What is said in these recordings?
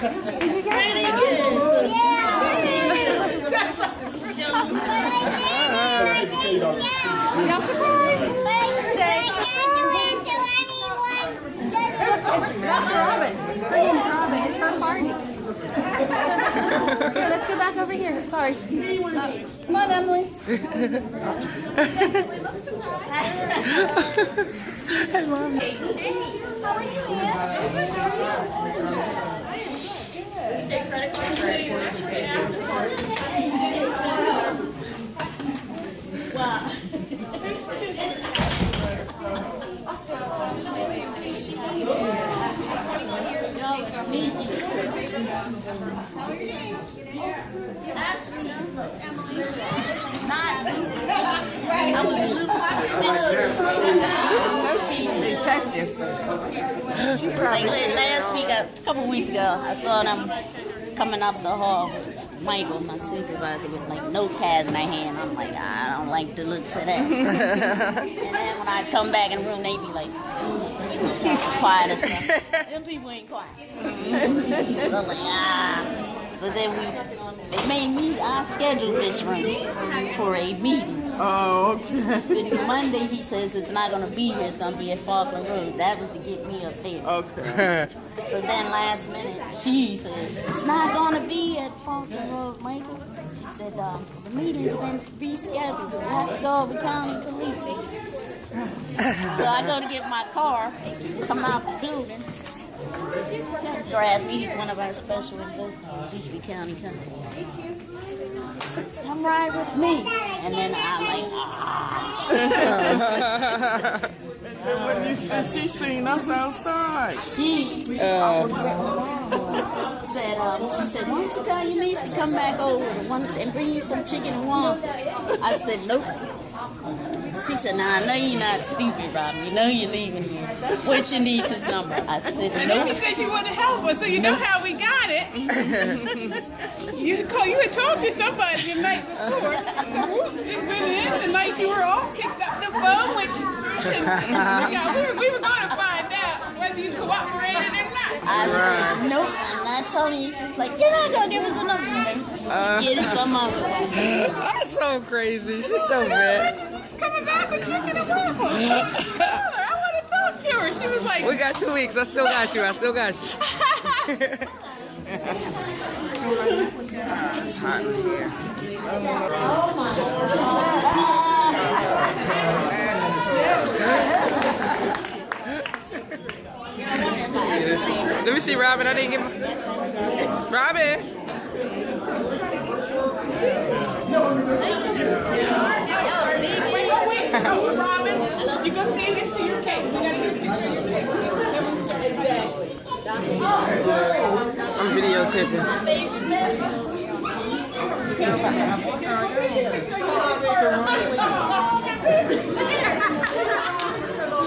you get it? Y'all surprised? That's Robin. Her name's Robin. It's her party. Here, let's go back over here. Sorry, excuse me. Come on, Emily. Hey, Mom. How are you, wow. I was a little suspicious. She's a detective. Like last week, a couple weeks ago, I saw them coming up the hall. Michael, my supervisor, with like notepads in their hand. I'm like, I don't like the looks of that. And then when I come back in the room, they be like, quiet and stuff. Them people ain't quiet. So I'm like, So then they made me, I scheduled this room for a meeting. Oh, okay. Then Monday he says it's not going to be here, it's going to be at Falkland Road. That was to get me up there. Okay. So then last minute, she says, it's not going to be at Falkland Road, Michael. She said, the meeting's been rescheduled. We have to go over county police. So I go to get my car, come out the building. Grass me, he's one of our special investigators, used to be county company. Come ride with me. And then I'm like, And then when you said she seen us outside. She said, why don't you tell your niece to come back over and bring you some chicken and waffles? I said, nope. She said, I know you're not stupid, Robin. You know you're leaving here. What's your niece's number? I said, nope. And then she said she wanted to help us, so you know how we got it. You had talked to somebody the night before. So Ruth just went in the night you were off, picked up the phone, we were going to find out whether you cooperated or not. I said, nope, I'm not telling you. She was like, you're not going to give us a number. Get it some other way. That's so crazy. She's so bad. Coming back with chicken and waffles. I want to talk to her. She was like, We got 2 weeks. I still got you. it's hot in here. Let me see, Robin. I didn't get my... Robin. wait, Robin, you go stand here and see your cake. You got to see a picture of your cake. I'm videotaping.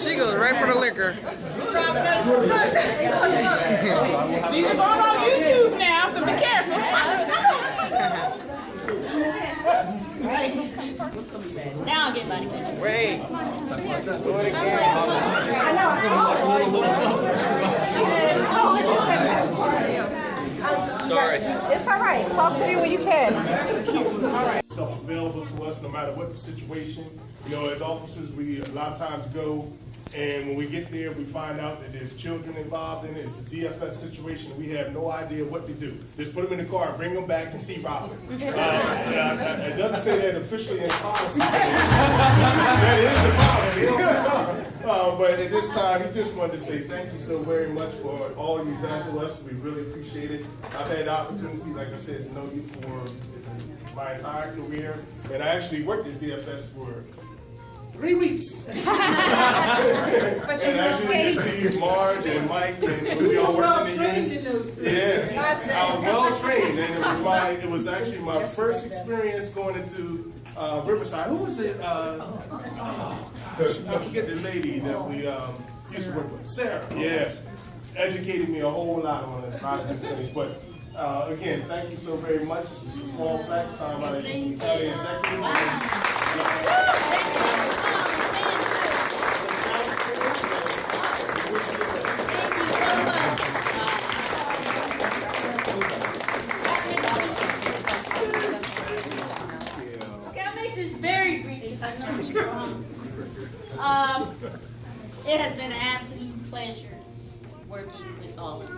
She goes right for the liquor. These are going on YouTube now, so be careful. Now I'll get money. Wait. Do it again. Sorry. It's all right. Talk to me when you can. All right. Available to us no matter what the situation. You know, as officers, we a lot of times go, and when we get there, we find out that there's children involved in it. It's a DFS situation. We have no idea what to do. Just put them in the car, bring them back, and see Robin. It doesn't say that officially in policy. That is the policy. But at this time, we just wanted to say thank you so very much for all you've done to us. We really appreciate it. I've had the opportunity, like I said, to know you for my entire career, and I actually worked at DFS for 3 weeks. And actually to see Marge and Mike, and we all worked in the union. Yeah, I was well trained, and it was actually my first experience going into Riverside. Who was it? I forget the lady that we used to work with. Sarah. Yes, educated me a whole lot on a lot of different things, but. Again, thank you so very much. This is a small fact signed by the county executive. this very brief because I know people are hungry. It has been an absolute pleasure working with all of you.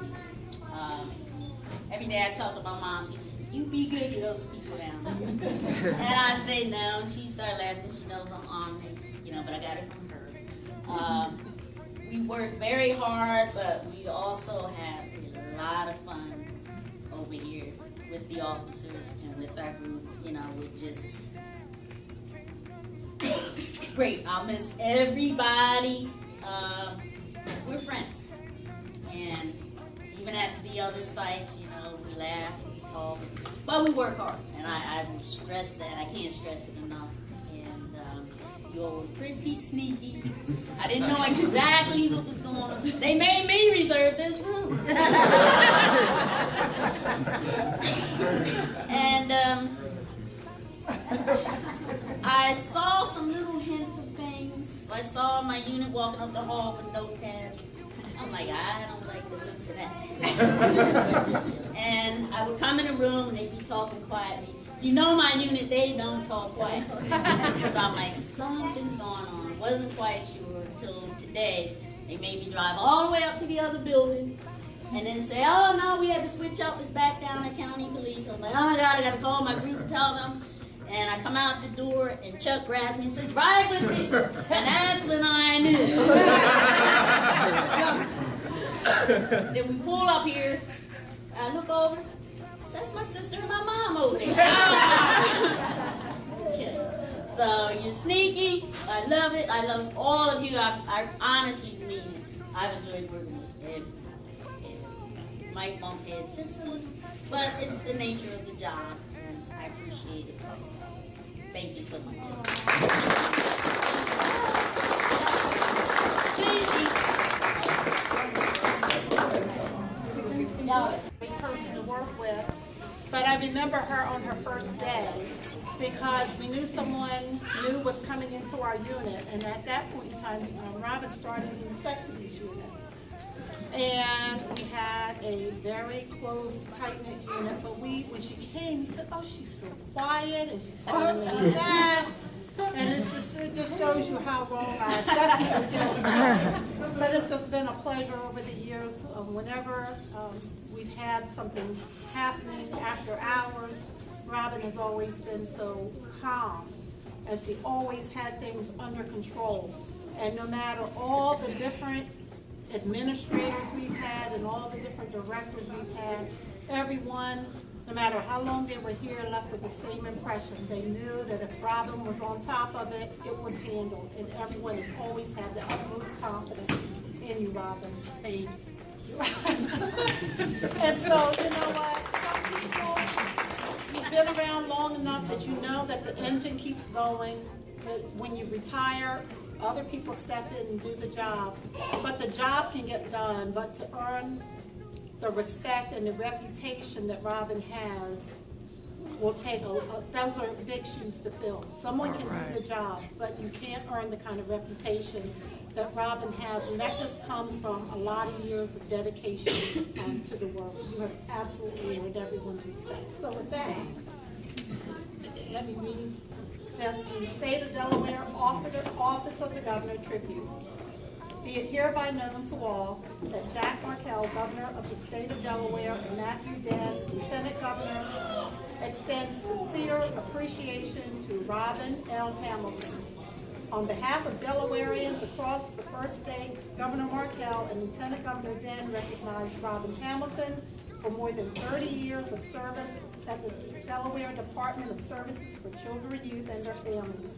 Every day I talk to my mom, she said, "You be good to those people down there." And I say no, and she started laughing. She knows I'm honored, but I got it from her. We work very hard, but we also have a lot of fun over here with the officers and with our group. We're just great. I'll miss everybody. We're friends. And even at the other sites, we laugh and we talk. But we work hard. And I will stress that. I can't stress it enough. And you're pretty sneaky. I didn't know exactly what was going on. They made me reserve this room. And I saw some little hints of things. I saw my unit walking up the hall with notepads. I'm like, I don't like the looks of that. And I would come in the room and they'd be talking quietly. My unit, they don't talk quietly. So I'm like, something's going on. Wasn't quite sure until today. They made me drive all the way up to the other building and then say, "Oh no, we had to switch up. It's back down at County Police." I was like, "Oh my God, I got to call my group and tell them." And I come out the door and Chuck grabs me and says, "Ride with me." And that's when I knew. So, then we pull up here. I look over. I said, "That's my sister and my mom over there." Okay. So you're sneaky. I love it. I love all of you. I honestly mean it. I've enjoyed working with everybody. You might bump heads just a little, but it's the nature of the job, and I appreciate it. Thank you so much. Great person to work with, but I remember her on her first day because we knew someone new was coming into our unit, and at that point in time, Robin started in the sex abuse unit. And we had a very close, tight-knit unit, but when she came, we said, "Oh, she's so quiet, and she's so laid back." And it just shows you how wrong our assessment is. But it's just been a pleasure over the years. Whenever we've had something happening after hours, Robin has always been so calm, and she always had things under control. And no matter all the different administrators we've had and all the different directors we've had, everyone, no matter how long they were here, left with the same impression. They knew that if Robin was on top of it, it was handled. And everyone has always had the utmost confidence in you, Robin. Thank you. And so, you know what? Some people, you've been around long enough that you know that the engine keeps going, that when you retire, other people step in and do the job. But the job can get done, but to earn the respect and the reputation that Robin has will take those are big shoes to fill. Someone can do the job, but you can't earn the kind of reputation that Robin has, and that just comes from a lot of years of dedication to the work. You have absolutely earned everyone's respect. So with that, let me read this from the State of Delaware Office of the Governor Tribute. Be it hereby known to all that Jack Markell, Governor of the State of Delaware, and Matthew Dent, Lieutenant Governor, extends sincere appreciation to Robin L. Hamilton. On behalf of Delawareans across the First State, Governor Markell and Lieutenant Governor Dent recognize Robin Hamilton for more than 30 years of service at the Delaware Department of Services for Children, Youth, and Their Families.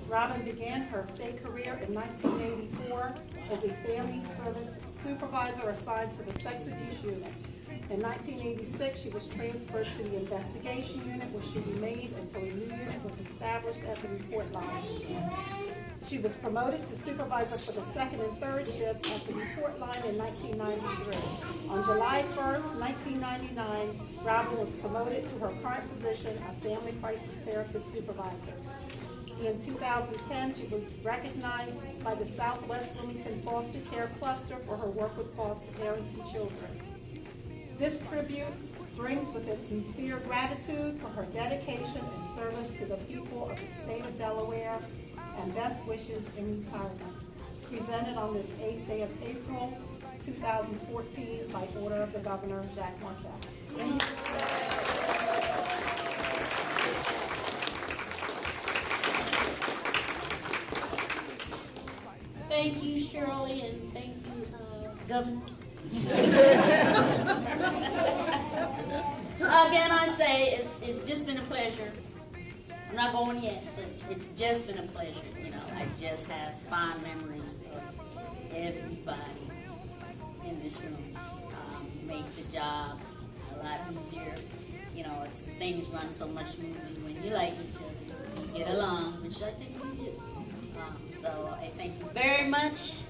Robin began her state career in 1984 as a family service supervisor assigned to the sex abuse unit. In 1986, she was transferred to the investigation unit, where she remained until a new unit was established at the report line. She was promoted to supervisor for the second and third shifts at the report line in 1993. On July 1st, 1999, Robin was promoted to her current position of family crisis therapist supervisor. In 2010, she was recognized by the Southwest Wilmington Foster Care Cluster for her work with foster parents and children. This tribute brings with it sincere gratitude for her dedication and service to the people of the state of Delaware and best wishes in retirement. Presented on this 8th day of April, 2014 by order of the Governor, Jack Marshall. Thank you, Shirley, and thank you, Governor. Again, I say it's just been a pleasure. I'm not going yet, but it's just been a pleasure. You know, I just have fond memories of everybody in this room. Make the job a lot easier. You know, things run so much smoothly when you like each other, you get along, which I think we do. So I thank you very much.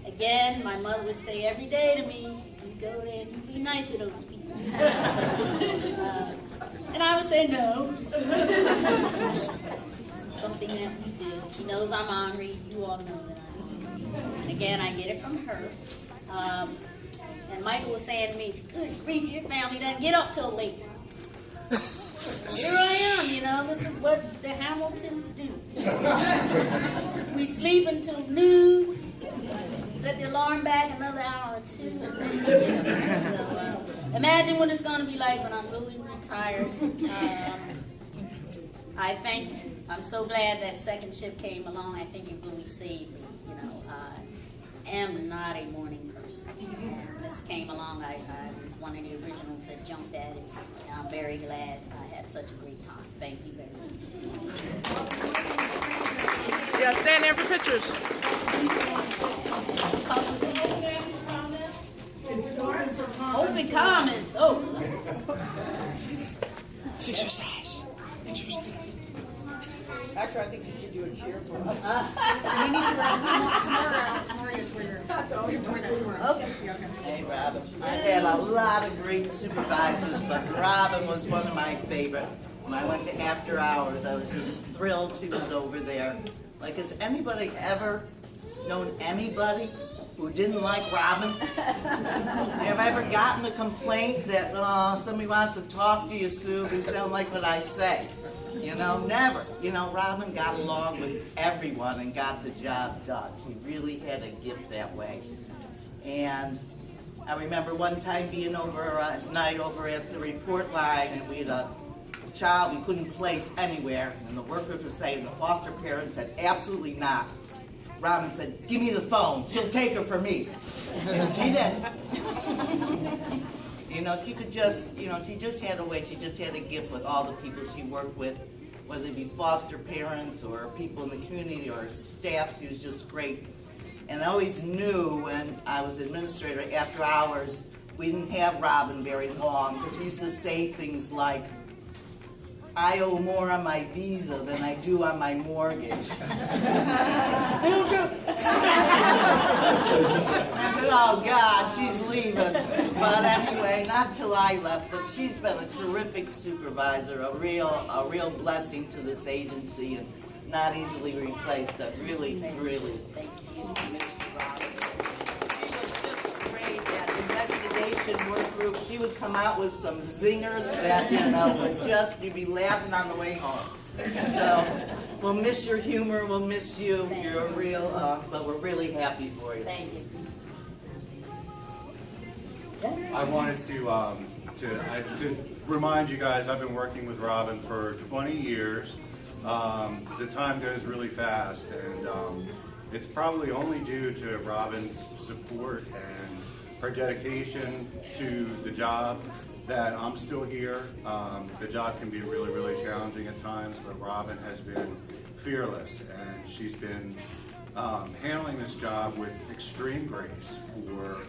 Again, my mother would say every day to me, you go there and you be nice to those people. And I would say no. This is something that we do. She knows I'm hungry. You all know that I'm hungry. And again, I get it from her. And Michael was saying to me, good grief, your family doesn't get up till late. Here I am, you know, this is what the Hamiltons do. We sleep until noon, set the alarm back another hour or two, and then we get up. So imagine what it's going to be like when I'm really retired. I'm so glad that second shift came along. I think it really saved me. You know, I am not a morning person. And this came along, I was one of the originals that jumped at it. And I'm very glad I had such a great time. Thank you very much. Yeah, stand there for pictures. Open comments. Oh. Fix your size. Fix your size. Actually, I think you should do a cheer for us. We need to wear tomorrow is where you're doing that tomorrow. Okay. Yeah, okay. Hey, Robin. I had a lot of great supervisors, but Robin was one of my favorite. When I went to after hours, I was just thrilled she was over there. Like, has anybody ever known anybody who didn't like Robin? Have I ever gotten a complaint that, somebody wants to talk to you, Sue, you sound like what I say? You know, never. You know, Robin got along with everyone and got the job done. He really had a gift that way. And I remember one time being over at night over at the report line, and we had a child we couldn't place anywhere, and the workers were saying the foster parents said, absolutely not. Robin said, give me the phone, she'll take her for me. And she did. You know, she could just, you know, she just had a way, she just had a gift with all the people she worked with, whether it be foster parents or people in the community or staff. She was just great. And I always knew when I was administrator after hours, we didn't have Robin very long, because she used to say things like, I owe more on my visa than I do on my mortgage. Oh God, she's leaving. But anyway, not till I left, but she's been a terrific supervisor, a real blessing to this agency, and not easily replaced. I really miss Robin. She was just great at investigation work group. She would come out with some zingers that, you know, would just, you'd be laughing on the way home. So, we'll miss your humor, we'll miss you. You're a real, but we're really happy for you. Thank you. I wanted to remind you guys, I've been working with Robin for 20 years. The time goes really fast, and it's probably only due to Robin's support and her dedication to the job that I'm still here. The job can be really challenging at times, but Robin has been fearless, and she's been handling this job with extreme grace for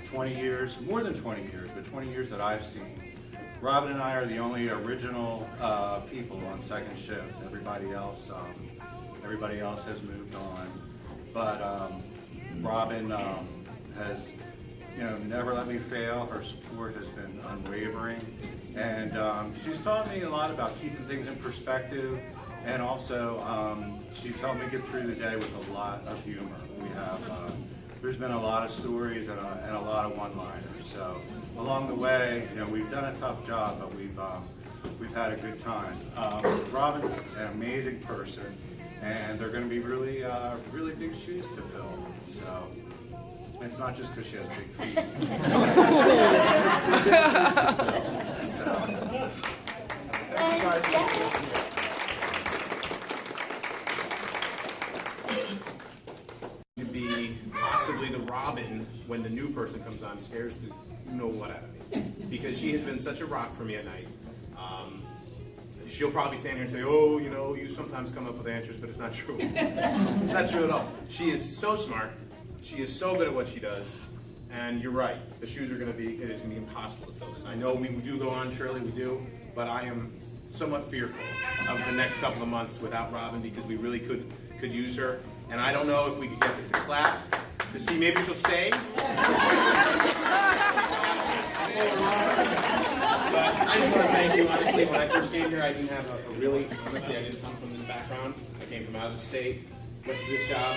20 years, more than 20 years, but 20 years that I've seen. Robin and I are the only original people on second shift. Everybody else has moved on. But Robin has, you know, never let me fail. Her support has been unwavering, and she's taught me a lot about keeping things in perspective, and also she's helped me get through the day with a lot of humor. We have there's been a lot of stories and a lot of one-liners. So along the way, you know, we've done a tough job, but we've had a good time. Robin's an amazing person, and they're going to be really big shoes to fill. So it's not just because she has big feet. To be possibly the Robin when the new person comes on scares the you know what out of me, because she has been such a rock for me at night. She'll probably stand here and say, "Oh, you know, you sometimes come up with answers," but it's not true. It's not true at all. She is so smart. She is so good at what she does. And you're right. The shoes are going to be. It is going to be impossible to fill this. I know we do go on, Shirley, we do, but I am somewhat fearful of the next couple of months without Robin, because we really could use her. And I don't know if we could get her to clap to see maybe she'll stay. But I just want to thank you. Honestly, when I first came here, I didn't have honestly, I didn't come from this background. I came from out of the state, went to this job,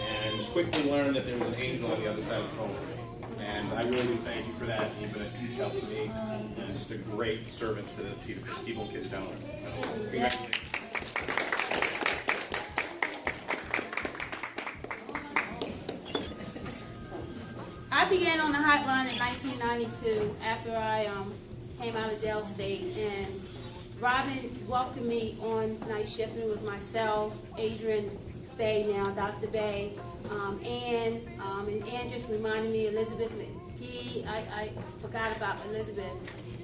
and quickly learned that there was an angel on the other side of the phone for me. And I really do thank you for that. You've been a huge help to me, and just a great servant to the people in Kids Donor. So, congratulations. I began on the hotline in 1992 after I came out of Dale State, and Robin welcomed me on night shift, and it was myself, Adrian Bay now, Dr. Bay, and Ann just reminded me, Elizabeth McGee, I forgot about Elizabeth.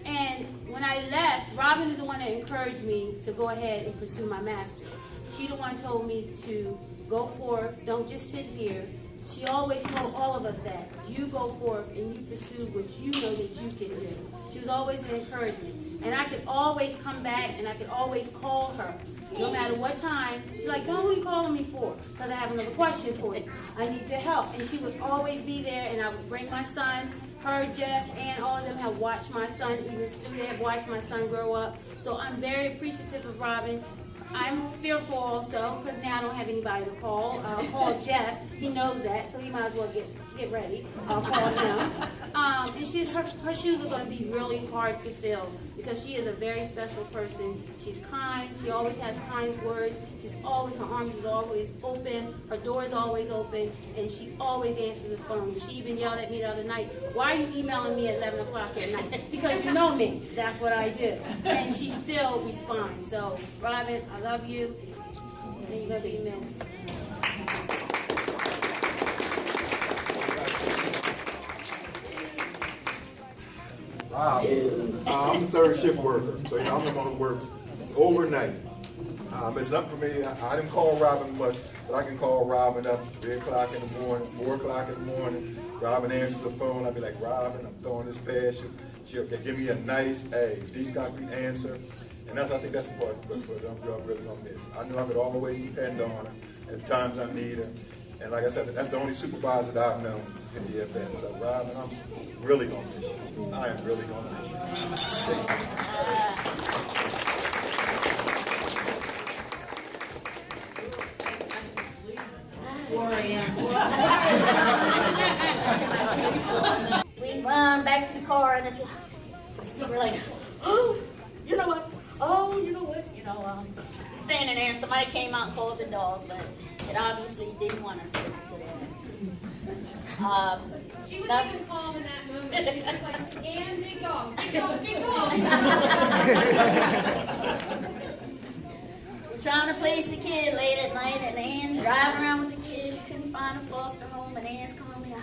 And when I left, Robin is the one that encouraged me to go ahead and pursue my master's. She the one told me to go forth, don't just sit here. She always told all of us that. You go forth and you pursue what you know that you can do. She was always an encouragement. And I could always come back and I could always call her. No matter what time. She's like, "What are you calling me for?" Because I have another question for you. I need your help. And she would always be there, and I would bring my son. Her, Jeff, and all of them have watched my son, even Stu, they have watched my son grow up. So I'm very appreciative of Robin. I'm fearful also, because now I don't have anybody to call. I'll call Jeff. He knows that, so he might as well get ready. I'll call him. And her shoes are going to be really hard to fill, because she is a very special person. She's kind. She always has kind words. Her arms is always open. Her door is always open, and she always answers the phone. She even yelled at me the other night, "Why are you emailing me at 11 o'clock at night?" Because you know me. That's what I do. And she still responds. So, Robin, I love you, and you're going to be missed. I'm a third shift worker, so I'm the one who works overnight. It's not for me. I didn't call Robin much, but I can call Robin up 3 o'clock in the morning, 4 o'clock in the morning. Robin answers the phone. I'll be like, "Robin, I'm throwing this past you." She'll give me a nice, decent, concrete answer. And I think that's the part I'm really going to miss. I knew I could always depend on her at times I need her. And like I said, that's the only supervisor that I've known in DFS. So, Robin, I'm really going to miss you. I am really going to miss you. Thank you. 4 a.m. We run back to the car, and we're like, "Oh, you know what? Oh, you know what?" Standing there, and somebody came out and called the dog, but it obviously didn't want us to put eggs. She was even calm in that moment. She was just like, "And big dog, big dog, big dog." We're trying to place the kid late at night, and Ann's driving around with the kid. We couldn't find a foster home, and Ann's calling me, "I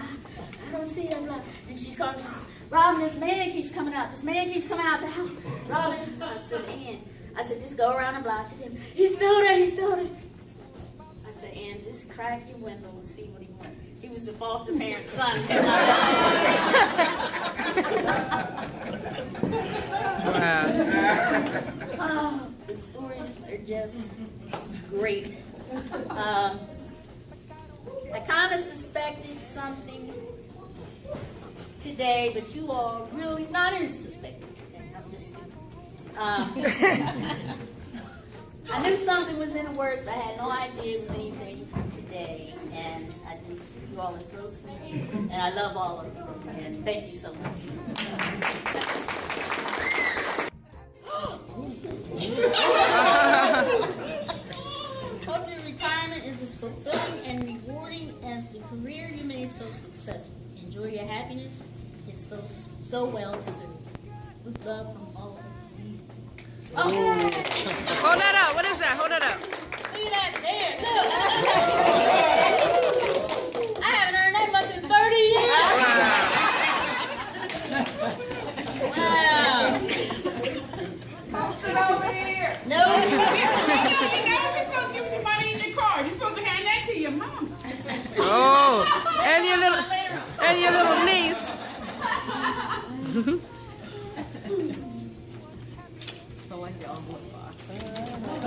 don't see him." And she's calling, she says, "Robin, this man keeps coming out. This man keeps coming out the house." "Robin," I said, "Ann," I said, "just go around the block to him. He's still there, he's still there." I said, "Ann, just crack your window and see what he wants." He was the foster parent's son. Oh, the stories are just great. I kind of suspected something today, but you all really not as suspected today. I'm just kidding. I knew something was in the works, but I had no idea it was anything to today, and you all are so sweet, and I love all of you, and thank you so much. Hope your retirement is as fulfilling and rewarding as the career you made so successful. Enjoy your happiness. It's so well deserved. With love from all of you. Oh. Hold that up. What is that? Hold that up. Look at that there. Look. I haven't earned that much in 30 years. Wow. Come sit over here. No. You're supposed to give me money in your card. You're supposed to hand that to your mom. Oh, and your little niece.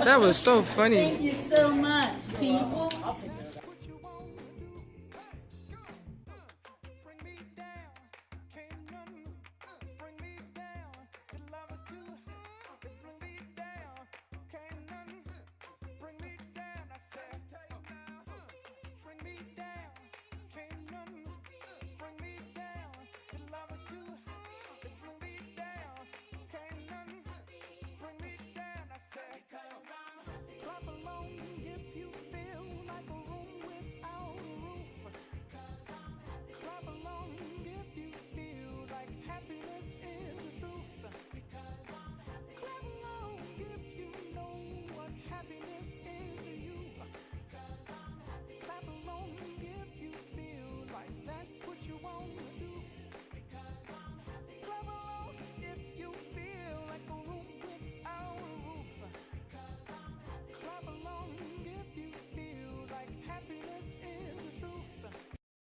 That was so funny. Thank you so much, people.